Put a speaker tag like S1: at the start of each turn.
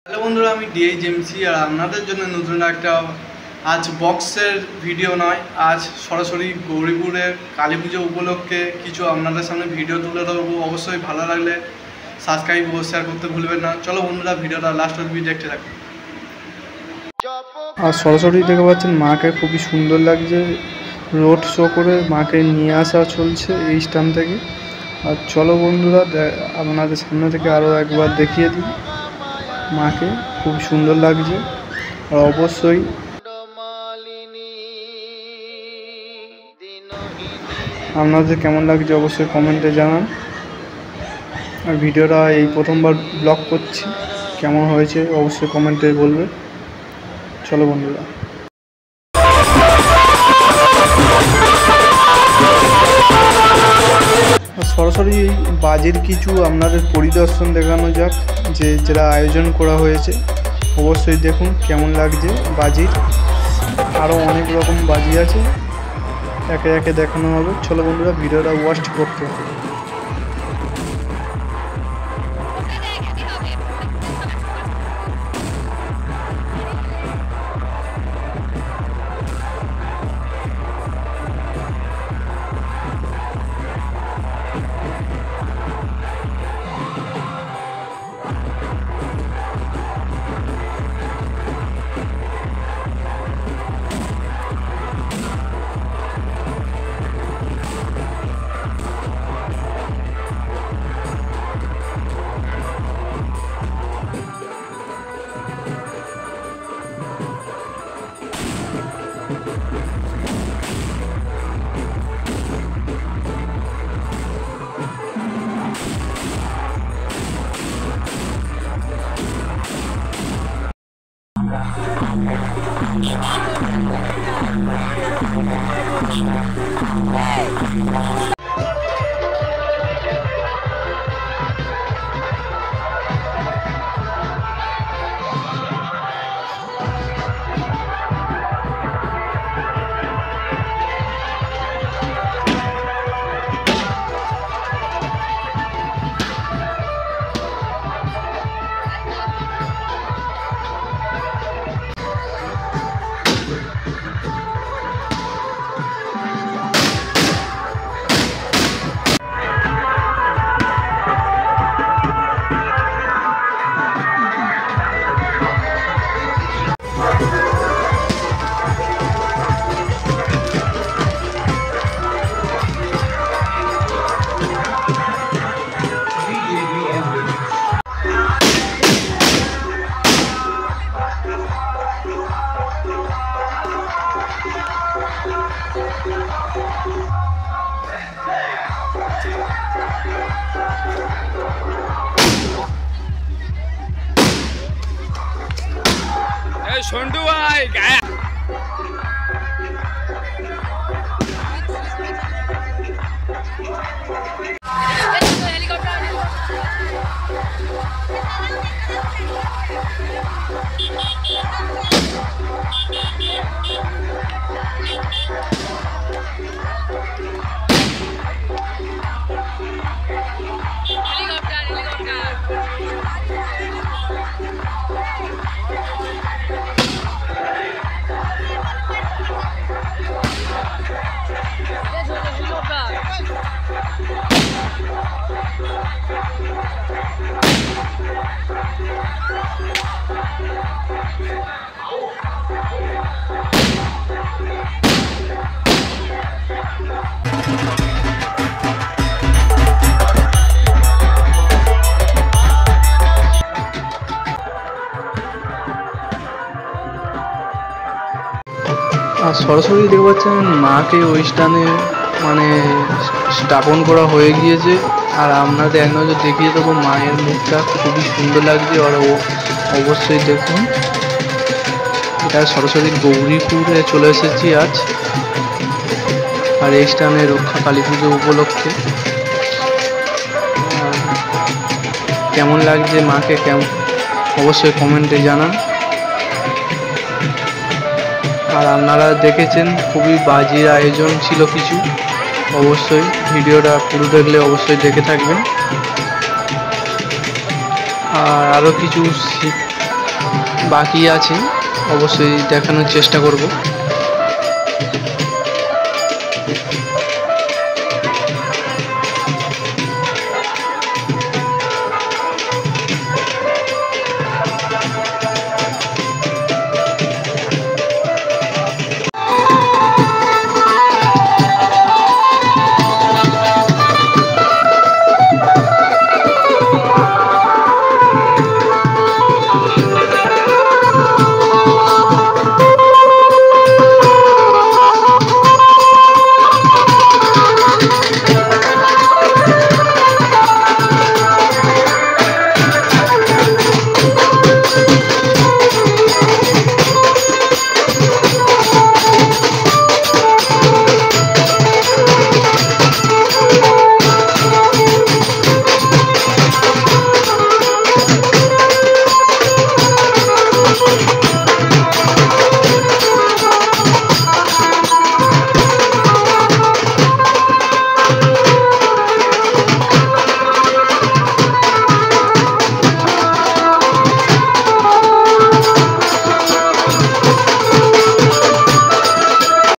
S1: Hello বন্ধুরা, আমি ডিএইচএমসি আর আপনাদের জন্য নতুন একটা আজ বক্সের ভিডিও নয়, আজ সরাসরি গৌরীপুরের কালী পুজো উপলক্ষে কিছু আপনাদের সামনে ভিডিও তুলে ধরবো। অবশ্যই ভালো লাগলে সাবস্ক্রাইব ও শেয়ার করতে ভুলবেন না। চলো বন্ধুরা, ভিডিওটা লাস্ট অবধি দেখতে থাকুন। আর সরাসরি দেখতে পাচ্ছেন মাকে খুবই সুন্দর লাগছে, রোড শো করে মাকে নিয়ে আসা চলছে এই স্থান থেকে। আর চলো বন্ধুরা, আপনাদের সামনে থেকে আরও একবার দেখিয়ে দিই মাকে, খুব সুন্দর লাগছে। আর অবশ্যই আপনাদের কেমন লাগছে অবশ্যই কমেন্টে জানান। আর ভিডিওটা এই প্রথমবার ব্লগ করছি, কেমন হয়েছে অবশ্যই কমেন্টে বলবে। চলো বন্ধুরা, সরাসরি বাজির কিছু আপনাদের পরিদর্শন দেখানো যাক, যেটা আয়োজন করা হয়েছে। অবশ্যই দেখুন কেমন লাগছে বাজির। আরও অনেক রকম বাজি আছে, একে একে দেখানো হবে। চলো বন্ধুরা, ভিডিওটা ওয়াচ করতে।
S2: সন্টু ভাই গায়া
S1: আর সরাসরি দেখতে পাচ্ছেন মাকে ওই স্থানে মানে স্থাপন করা হয়ে গিয়েছে। আর আপনাদের এক নজর দেখিয়ে দেবো, মায়ের মুখটা খুবই সুন্দর লাগছে। আর অবশ্যই দেখুন, এটা সরাসরি গৌরীপুরে চলে এসেছি আজ, আর এই স্থানে রক্ষা কালী পুজো উপলক্ষে। কেমন লাগছে মাকে অবশ্যই কমেন্টে জানান। আর আপনারা দেখেছেন খুবই বাজির আয়োজন ছিল কিছু। অবশ্যই ভিডিওটা পুরো দেখলে অবশ্যই দেখে থাকবেন। আর আরও কিছু বাকি আছে, অবশ্যই দেখানোর চেষ্টা করব।